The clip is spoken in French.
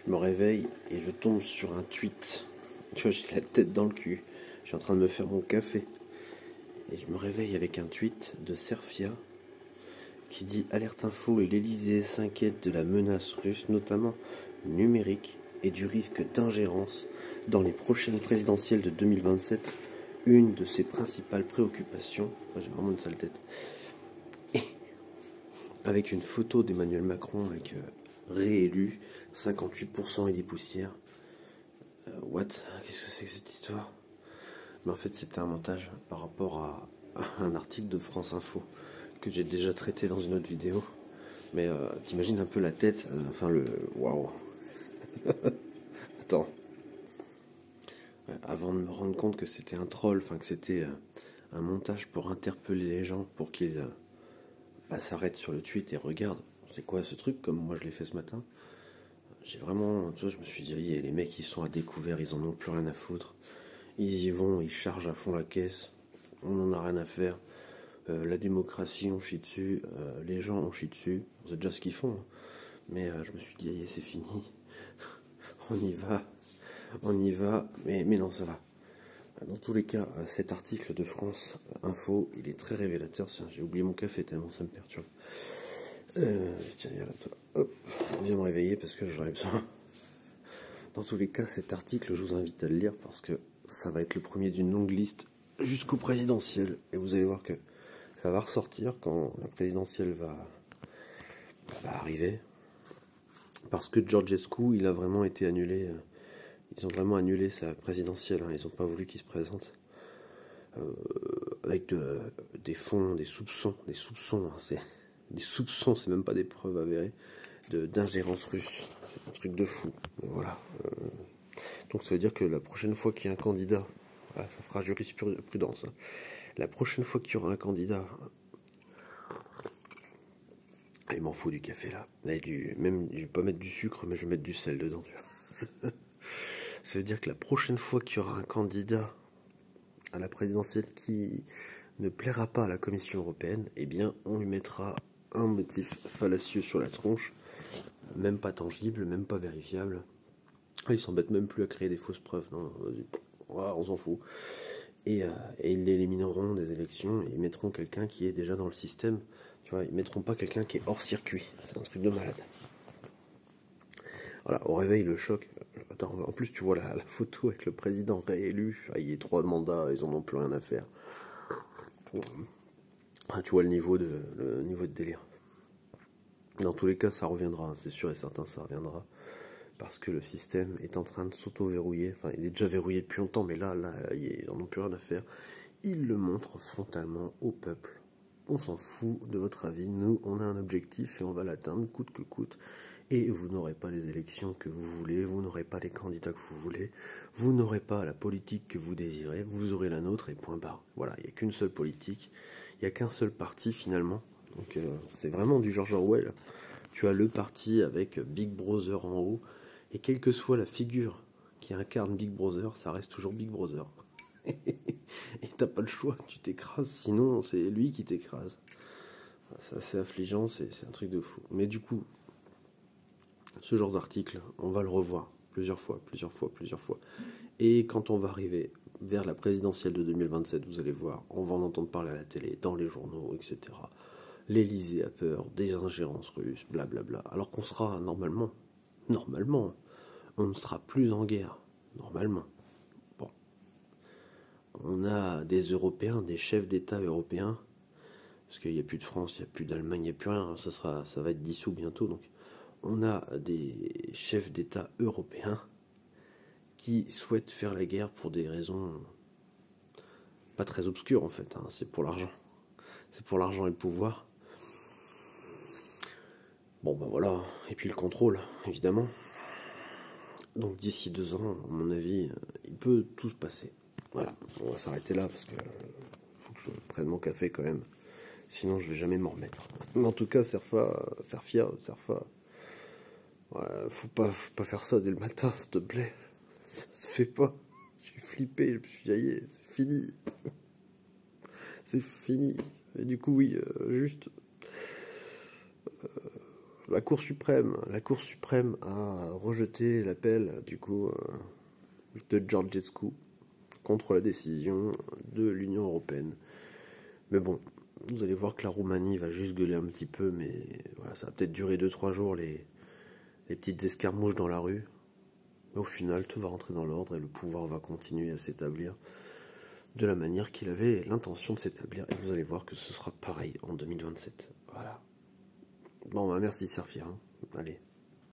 Je me réveille et je tombe sur un tweet. Tu vois, j'ai la tête dans le cul. Je suis en train de me faire mon café. Et je me réveille avec un tweet de Serfia qui dit: Alerte info, l'Elysée s'inquiète de la menace russe, notamment numérique, et du risque d'ingérence dans les prochaines présidentielles de 2027. Une de ses principales préoccupations. J'ai vraiment une sale tête. Et avec une photo d'Emmanuel Macron avec réélu, 58% et des poussières. What? Qu'est-ce que c'est que cette histoire? Mais en fait, c'était un montage par rapport à un article de France Info que j'ai déjà traité dans une autre vidéo. Mais t'imagines un peu la tête, waouh. Attends. Ouais, avant de me rendre compte que c'était un troll, que c'était un montage pour interpeller les gens, pour qu'ils s'arrêtent sur le tweet et regardent. C'est quoi ce truc, comme moi je l'ai fait ce matin? J'ai vraiment, tu vois, je me suis dit, les mecs ils sont à découvert, ils en ont plus rien à foutre. Ils y vont, ils chargent à fond la caisse, on n'en a rien à faire. La démocratie, on chie dessus, les gens, on chie dessus. C'est déjà ce qu'ils font. Hein. Mais je me suis dit, c'est fini. on y va. Mais non, ça va. Dans tous les cas, cet article de France Info, il est très révélateur. J'ai oublié mon café tellement ça me perturbe. Tiens, viens là, toi. Hop, viens me réveiller parce que j'en ai besoin. Dans tous les cas, cet article, je vous invite à le lire parce que ça va être le premier d'une longue liste jusqu'au présidentiel. Et vous allez voir que ça va ressortir quand la présidentielle va arriver. Parce que Georgescu, il a vraiment été annulé. Ils ont vraiment annulé sa présidentielle. Hein. Ils n'ont pas voulu qu'il se présente. Avec des fonds, des soupçons. Hein. Des soupçons, c'est même pas des preuves avérées d'ingérence russe. C'est un truc de fou. Mais voilà. Donc ça veut dire que la prochaine fois qu'il y a un candidat, ça fera jurisprudence. Hein. La prochaine fois qu'il y aura un candidat, il m'en faut du café là. Même, je vais pas mettre du sucre, mais je vais mettre du sel dedans. Ça veut dire que la prochaine fois qu'il y aura un candidat à la présidentielle qui ne plaira pas à la Commission européenne, eh bien, on lui mettra un motif fallacieux sur la tronche, même pas tangible, même pas vérifiable. Ils s'embêtent même plus à créer des fausses preuves. Non, on s'en fout. Et ils l'élimineront des élections et ils mettront quelqu'un qui est déjà dans le système. Tu vois, ils mettront pas quelqu'un qui est hors circuit. C'est un truc de malade. Voilà, au réveil, le choc. Attends, en plus, tu vois la photo avec le président réélu. Il y a 3 mandats, ils en ont plus rien à faire. Tu vois le niveau de délire. Dans tous les cas, ça reviendra. C'est sûr et certain, ça reviendra. Parce que le système est en train de s'auto-verrouiller. Enfin, il est déjà verrouillé depuis longtemps, mais là, ils n'en ont plus rien à faire. Ils le montrent frontalement au peuple. On s'en fout de votre avis. Nous, on a un objectif et on va l'atteindre coûte que coûte. Et vous n'aurez pas les élections que vous voulez, vous n'aurez pas les candidats que vous voulez, vous n'aurez pas la politique que vous désirez, vous aurez la nôtre et point barre. Voilà, il n'y a qu'une seule politique, il n'y a qu'un seul parti finalement. Donc c'est vraiment du George Orwell. Tu as le parti avec Big Brother en haut, et quelle que soit la figure qui incarne Big Brother, ça reste toujours Big Brother. Et t'as pas le choix, tu t'écrases, sinon c'est lui qui t'écrase. C'est assez affligeant, c'est un truc de fou. Mais du coup, ce genre d'article, on va le revoir plusieurs fois. Et quand on va arriver vers la présidentielle de 2027, vous allez voir, on va en entendre parler à la télé, dans les journaux, etc. L'Elysée a peur des ingérences russes, blablabla. Alors qu'on sera normalement, on ne sera plus en guerre, normalement. Bon. On a des Européens, des chefs d'État européens, parce qu'il n'y a plus de France, il n'y a plus d'Allemagne, il n'y a plus rien, ça va être dissous bientôt, donc on a des chefs d'État européens qui souhaitent faire la guerre pour des raisons pas très obscures en fait, hein. C'est pour l'argent. C'est pour l'argent et le pouvoir. Bon ben voilà, et puis le contrôle, évidemment. Donc d'ici 2 ans, à mon avis, il peut tout se passer. Voilà, on va s'arrêter là parce que faut que je prenne mon café quand même. Sinon je vais jamais m'en remettre. Mais en tout cas, Serfia, ouais, faut pas faire ça dès le matin, s'il te plaît. Ça se fait pas. Je suis flippé, je me suis dit, c'est fini. C'est fini. Et du coup, oui, juste la Cour suprême a rejeté l'appel du coup de Georgescu contre la décision de l'Union européenne. Mais bon, vous allez voir que la Roumanie va juste gueuler un petit peu, mais voilà, ça va peut-être durer 2-3 jours les petites escarmouches dans la rue. Mais au final, tout va rentrer dans l'ordre et le pouvoir va continuer à s'établir de la manière qu'il avait l'intention de s'établir. Et vous allez voir que ce sera pareil en 2027. Voilà. Bon, bah merci Serfir. Hein. Allez.